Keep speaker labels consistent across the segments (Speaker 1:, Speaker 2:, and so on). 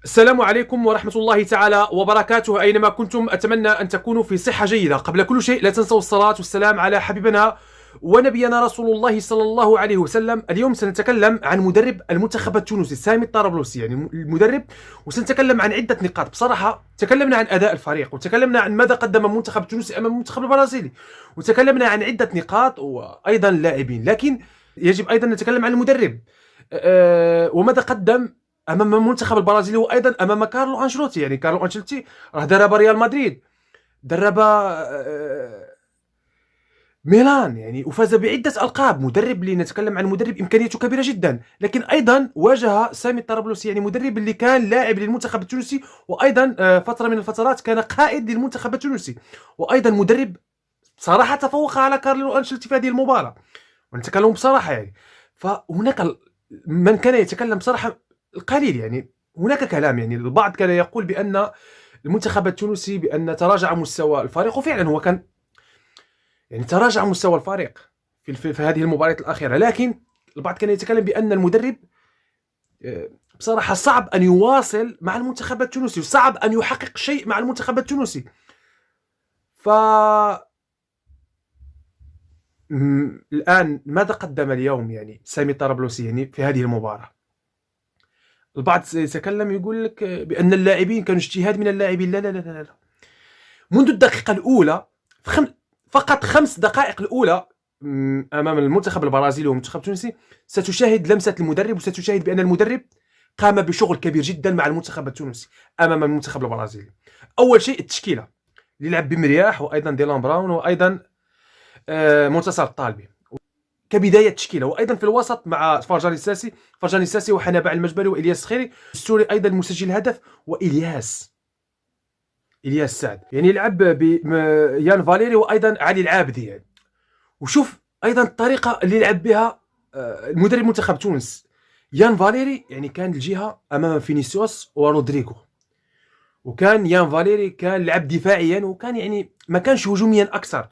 Speaker 1: السلام عليكم ورحمة الله تعالى وبركاته. أينما كنتم أتمنى أن تكونوا في صحة جيدة. قبل كل شيء لا تنسوا الصلاة والسلام على حبيبنا ونبينا رسول الله صلى الله عليه وسلم. اليوم سنتكلم عن مدرب المنتخب التونسي سامي الطرابلسي، يعني المدرب، وسنتكلم عن عدة نقاط. بصراحة تكلمنا عن أداء الفريق، وتكلمنا عن ماذا قدم المنتخب التونسي أمام المنتخب البرازيلي، وتكلمنا عن عدة نقاط وأيضا اللاعبين، لكن يجب أيضا نتكلم عن المدرب وماذا قدم امام المنتخب البرازيلي وايضا امام كارلو انشيلوتي. يعني كارلو انشيلوتي راه درب ريال مدريد، درب ميلان، يعني وفاز بعده القاب. مدرب اللي نتكلم عن مدرب امكانياته كبيره جدا، لكن ايضا واجه سامي الطرابلسي، يعني مدرب اللي كان لاعب للمنتخب التونسي، وايضا فتره من الفترات كان قائد للمنتخب التونسي، وايضا مدرب صراحه تفوق على كارلو انشيلوتي في هذه المباراه، ونتكلم بصراحه. يعني فهناك من كان يتكلم بصراحه القليل، يعني هناك كلام، يعني البعض كان يقول بأن المنتخب التونسي بأن تراجع مستوى الفريق، وفعلا هو كان يعني تراجع مستوى الفريق في هذه المباريات الأخيرة، لكن البعض كان يتكلم بأن المدرب بصراحة صعب أن يواصل مع المنتخب التونسي، وصعب أن يحقق شيء مع المنتخب التونسي. ف الآن ماذا قدم اليوم يعني سامي طرابلسي يعني في هذه المباراة؟ البعض يتكلم يقول لك بأن اللاعبين كانوا اجتهاد من اللاعبين. لا لا لا لا لا. منذ الدقيقة الأولى، فقط 5 دقائق الأولى أمام المنتخب البرازيلي والمنتخب التونسي، ستشاهد لمسة المدرب، وستشاهد بأن المدرب قام بشغل كبير جدا مع المنتخب التونسي أمام المنتخب البرازيلي. أول شيء التشكيلة اللي لعب بمرياح، وأيضا ديلان براون، وأيضا منتصر الطالبي كبدايه تشكيله، وايضا في الوسط مع فرجاني الساسي وحنابع المجبري والياس السخيري، السوري ايضا مسجل الهدف، والياس سعد، يعني لعب بيان فاليري وايضا علي العابدي. يعني وشوف ايضا الطريقه اللي لعب بها المدرب منتخب تونس. يان فاليري يعني كان الجهه امام فينيسيوس ورودريغو، وكان يان فاليري كان لعب دفاعيا، وكان يعني ما كانش هجوميا اكثر.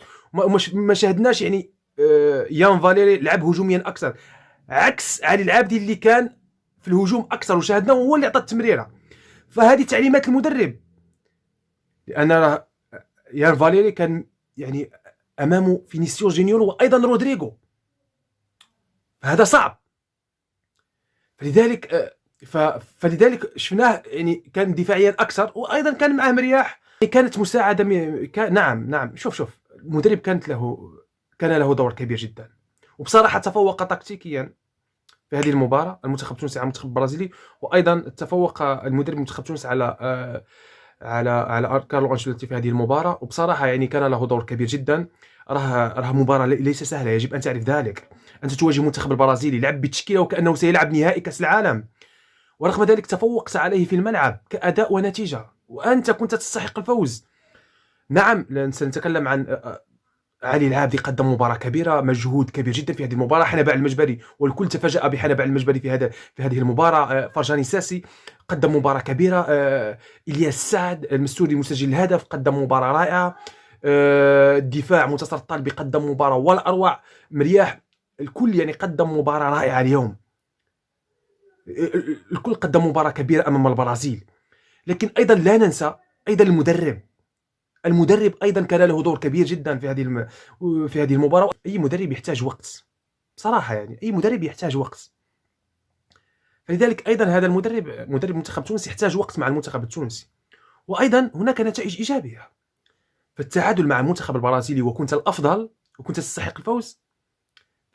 Speaker 1: ما شاهدناش يعني يان فاليري لعب هجوميا اكثر، عكس علي العابدي اللي كان في الهجوم اكثر، وشاهدناه هو اللي عطى التمريره. فهذه تعليمات المدرب، لان راه يان فاليري كان يعني امامه فينيسيوس جونيور وايضا رودريغو، فهذا صعب. فلذلك شفناه يعني كان دفاعيا اكثر، وايضا كان معه مرياح، كانت مساعده نعم. شوف المدرب كان له دور كبير جدا، وبصراحه تفوق تكتيكيا في هذه المباراه المنتخب التونسي على المنتخب البرازيلي، وايضا تفوق المدرب منتخب تونس على كارلو انشيلوتي في هذه المباراه. وبصراحه يعني كان له دور كبير جدا. راه مباراه ليس سهله، يجب ان تعرف ذلك. انت تواجه المنتخب البرازيلي لعب بتشكيله وكانه سيلعب نهائي كاس العالم، ورغم ذلك تفوقت عليه في الملعب كأداء ونتيجة، وأنت كنت تستحق الفوز. نعم سنتكلم عن علي العابدي، قدم مباراة كبيرة، مجهود كبير جدا في هذه المباراة. حنبع المجبري، والكل تفاجأ بحنبع المجبري في هذه المباراة. فرجاني الساسي قدم مباراة كبيرة. إلياس سعد المستوري مسجل الهدف، قدم مباراة رائعة. الدفاع منتصر الطالبي قدم مباراة ولا أروع. مرياح، الكل يعني قدم مباراة رائعة اليوم. الكل قدم مباراة كبيرة أمام البرازيل، لكن أيضا لا ننسى أيضا المدرب أيضا كان له دور كبير جدا في هذه المباراة. أي مدرب يحتاج وقت بصراحة، يعني أي مدرب يحتاج وقت. فلذلك أيضا هذا مدرب منتخب تونس يحتاج وقت مع المنتخب التونسي، وأيضا هناك نتائج إيجابية. فالتعادل مع المنتخب البرازيلي وكنت الأفضل وكنت تستحق الفوز،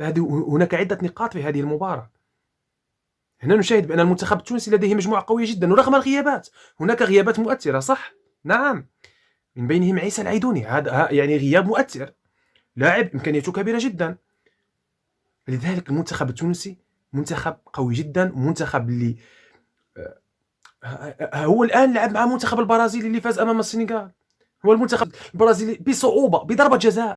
Speaker 1: هناك عدة نقاط في هذه المباراة. هنا نشاهد بأن المنتخب التونسي لديه مجموعة قوية جدا، ورغم الغيابات هناك غيابات مؤثرة، صح؟ نعم، من بينهم عيسى العيدوني، هذا يعني غياب مؤثر، لاعب إمكانياته كبيرة جدا. لذلك المنتخب التونسي منتخب قوي جدا، منتخب اللي هو الآن لعب مع المنتخب البرازيلي اللي فاز أمام السنغال. هو المنتخب البرازيلي بصعوبة بضربة جزاء.